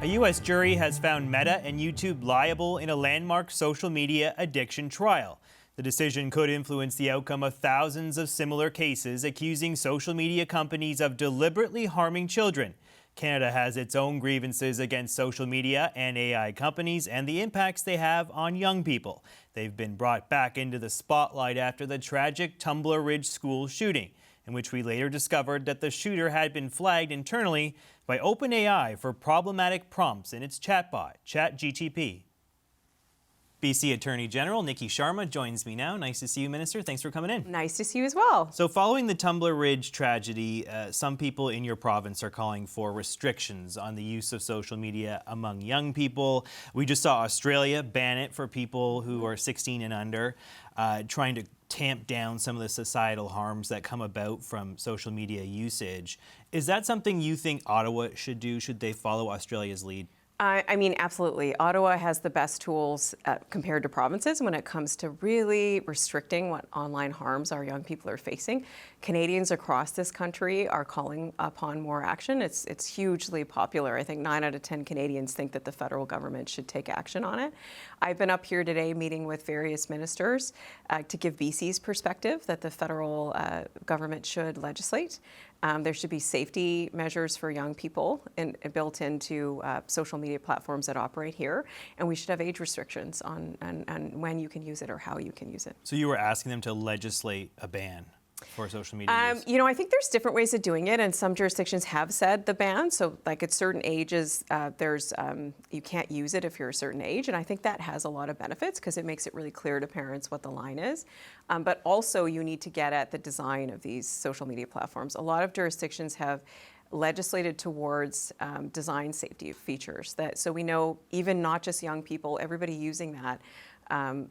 A U.S. jury has found Meta and YouTube liable in a landmark social media addiction trial. The decision could influence the outcome of thousands of similar cases accusing social media companies of deliberately harming children. Canada has its own grievances against social media and AI companies and the impacts they have on young people. They've been brought back into the spotlight after the tragic Tumbler Ridge school shooting, in which we later discovered that the shooter had been flagged internally by OpenAI for problematic prompts in its chatbot, ChatGTP. BC Attorney General Nikki Sharma joins me now. Nice to see you, Minister. Thanks for coming in. Nice to see you as well. So following the Tumbler Ridge tragedy, some people in your province are calling for restrictions on the use of social media among young people. We just saw Australia ban it for people who are 16 and under, trying to tamp down some of the societal harms that come about from social media usage. Is that something you think Ottawa should do? Should they follow Australia's lead? I mean, absolutely. Ottawa has the best tools compared to provinces when it comes to really restricting what online harms our young people are facing. Canadians across this country are calling upon more action. It's hugely popular. I think 9 out of 10 Canadians think that the federal government should take action on it. I've been up here today meeting with various ministers to give BC's perspective that the federal government should legislate. There should be safety measures for young people built into social media platforms that operate here, and we should have age restrictions on when you can use it or how you can use it. So you were asking them to legislate a ban for social media use? You know, I think there's different ways of doing it, and some jurisdictions have said the ban. So, like at certain ages, you can't use it if you're a certain age, and I think that has a lot of benefits because it makes it really clear to parents what the line is. But also, you need to get at the design of these social media platforms. A lot of jurisdictions have legislated towards design safety features. So we know even not just young people, everybody using that.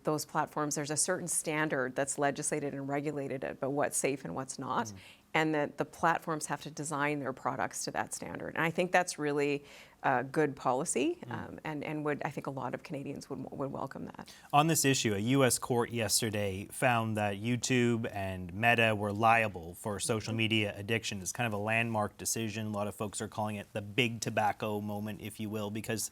Those platforms, there's a certain standard that's legislated and regulated about what's safe and what's not, and that the platforms have to design their products to that standard. And I think that's really good policy, and I think a lot of Canadians would welcome that. On this issue, a U.S. court yesterday found that YouTube and Meta were liable for social media addiction. It's kind of a landmark decision. A lot of folks are calling it the big tobacco moment, if you will, because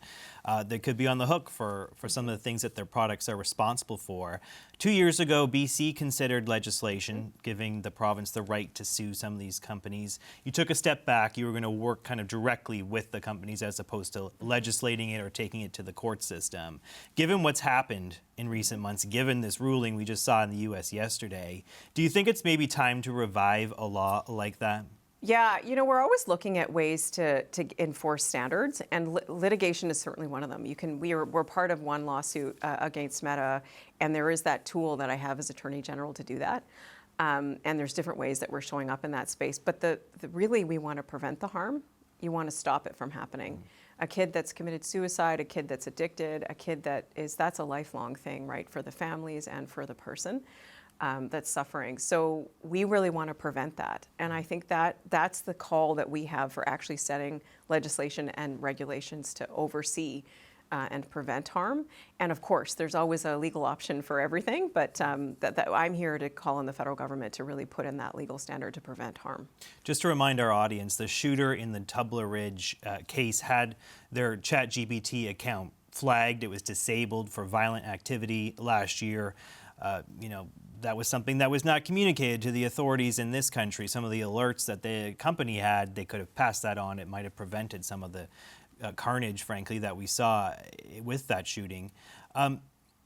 they could be on the hook for some of the things that their products are responsible for. 2 years ago, BC considered legislation giving the province the right to sue some of these companies. You took a step back. You were going to work kind of directly with the companies as opposed to legislating it or taking it to the court system. Given what's happened in recent months, given this ruling we just saw in the U.S. yesterday, do you think it's maybe time to revive a law like that? Yeah, you know, we're always looking at ways to enforce standards, and litigation is certainly one of them. We're part of one lawsuit against Meta, and there is that tool that I have as Attorney General to do that. And there's different ways that we're showing up in that space. But really, we want to prevent the harm. You want to stop it from happening. A kid that's committed suicide, a kid that's addicted, a kid that's a lifelong thing, right, for the families and for the person that's suffering. So we really want to prevent that. And I think that's the call that we have for actually setting legislation and regulations to oversee and prevent harm. And of course, there's always a legal option for everything, but I'm here to call on the federal government to really put in that legal standard to prevent harm. Just to remind our audience, the shooter in the Tumbler Ridge case had their ChatGPT account flagged. It was disabled for violent activity last year. That was something that was not communicated to the authorities in this country. Some of the alerts that the company had, they could have passed that on. It might have prevented some of the carnage, frankly, that we saw with that shooting.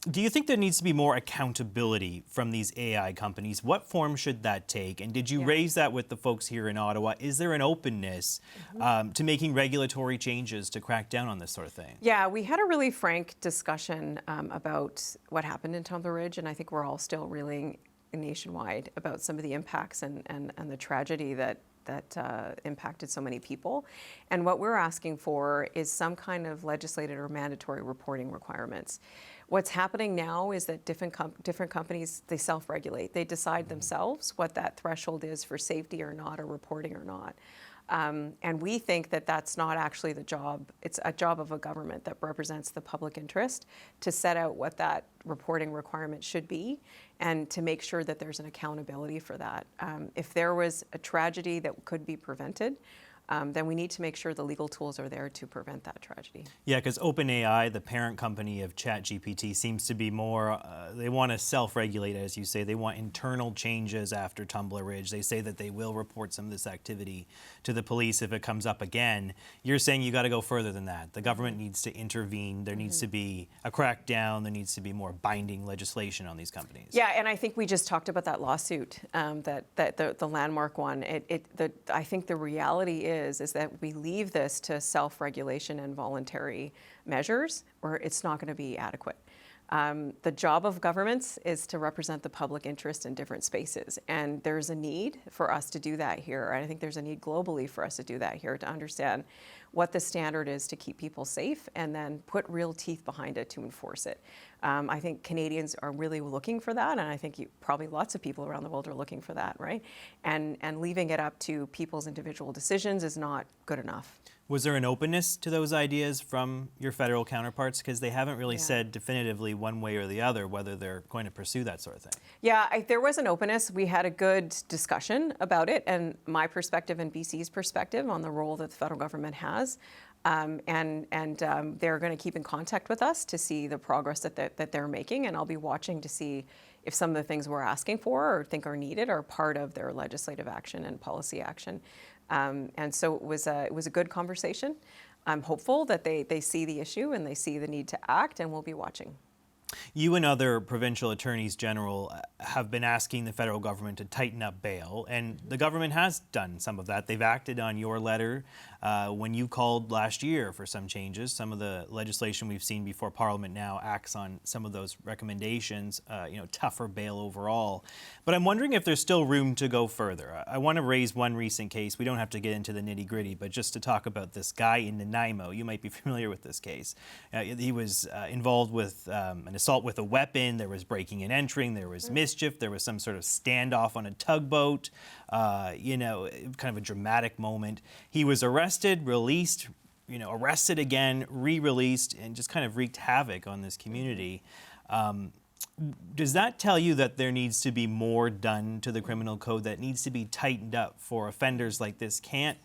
Do you think there needs to be more accountability from these AI companies? What form should that take? And did you raise that with the folks here in Ottawa? Is there an openness to making regulatory changes to crack down on this sort of thing? Yeah, we had a really frank discussion about what happened in Tumbler Ridge, and I think we're all still reeling nationwide about some of the impacts and the tragedy that impacted so many people. And what we're asking for is some kind of legislated or mandatory reporting requirements. What's happening now is that different companies, they self-regulate. They decide themselves what that threshold is for safety or not, or reporting or not. And we think that that's not actually the job. It's a job of a government that represents the public interest to set out what that reporting requirement should be and to make sure that there's an accountability for that. If there was a tragedy that could be prevented, then we need to make sure the legal tools are there to prevent that tragedy. Yeah, because OpenAI, the parent company of ChatGPT, seems to be more, they want to self-regulate, as you say. They want internal changes after Tumbler Ridge. They say that they will report some of this activity to the police if it comes up again. You're saying you got to go further than that. The government needs to intervene. There needs to be a crackdown. There needs to be more binding legislation on these companies. Yeah, and I think we just talked about that lawsuit, the landmark one. I think the reality is that we leave this to self-regulation and voluntary measures, or it's not going to be adequate. The job of governments is to represent the public interest in different spaces, and there's a need for us to do that here. And I think there's a need globally for us to do that here, to understand what the standard is to keep people safe and then put real teeth behind it to enforce it. I think Canadians are really looking for that, and I think probably lots of people around the world are looking for that, right? And leaving it up to people's individual decisions is not good enough. Was there an openness to those ideas from your federal counterparts? Because they haven't really said definitively one way or the other whether they're going to pursue that sort of thing. Yeah, there was an openness. We had a good discussion about it, and my perspective and BC's perspective on the role that the federal government has. They're going to keep in contact with us to see the progress that they're making, and I'll be watching to see if some of the things we're asking for or think are needed are part of their legislative action and policy action. So it was a good conversation. I'm hopeful that they see the issue and they see the need to act, and we'll be watching. You and other provincial attorneys general have been asking the federal government to tighten up bail, and the government has done some of that. They've acted on your letter when you called last year for some changes. Some of the legislation we've seen before Parliament now acts on some of those recommendations, tougher bail overall. But I'm wondering if there's still room to go further. I want to raise one recent case. We don't have to get into the nitty-gritty, but just to talk about this guy in Nanaimo. You might be familiar with this case. He was involved with an assault with a weapon. There was breaking and entering. There was mischief. There was some sort of standoff on a tugboat. Kind of a dramatic moment. He was arrested, released, arrested again, re-released, and just kind of wreaked havoc on this community. Does that tell you that there needs to be more done to the criminal code, that needs to be tightened up for offenders like this can't,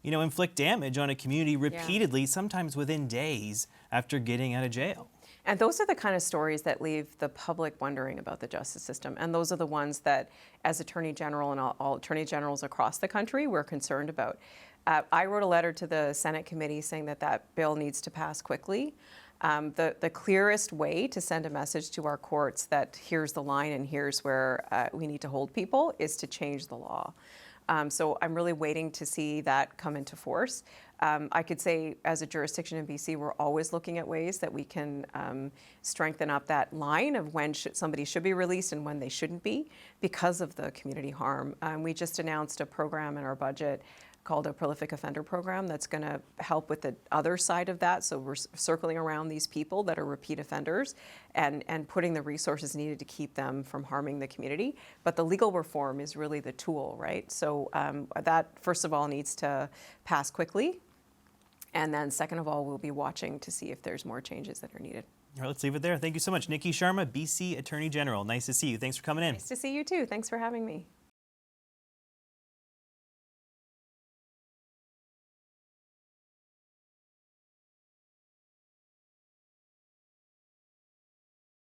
inflict damage on a community repeatedly, sometimes within days after getting out of jail? And those are the kind of stories that leave the public wondering about the justice system. And those are the ones that, as Attorney General and all Attorney Generals across the country, we're concerned about. I wrote a letter to the Senate committee saying that bill needs to pass quickly. The clearest way to send a message to our courts that here's the line and here's where we need to hold people is to change the law. So I'm really waiting to see that come into force. I could say as a jurisdiction in BC, we're always looking at ways that we can strengthen up that line of when somebody should be released and when they shouldn't be because of the community harm. We just announced a program in our budget called a prolific offender program that's going to help with the other side of that. So we're circling around these people that are repeat offenders and putting the resources needed to keep them from harming the community. But the legal reform is really the tool, right? So that, first of all, needs to pass quickly. And then second of all, we'll be watching to see if there's more changes that are needed. All right, let's leave it there. Thank you so much. Nikki Sharma, BC Attorney General. Nice to see you. Thanks for coming in. Nice to see you too. Thanks for having me.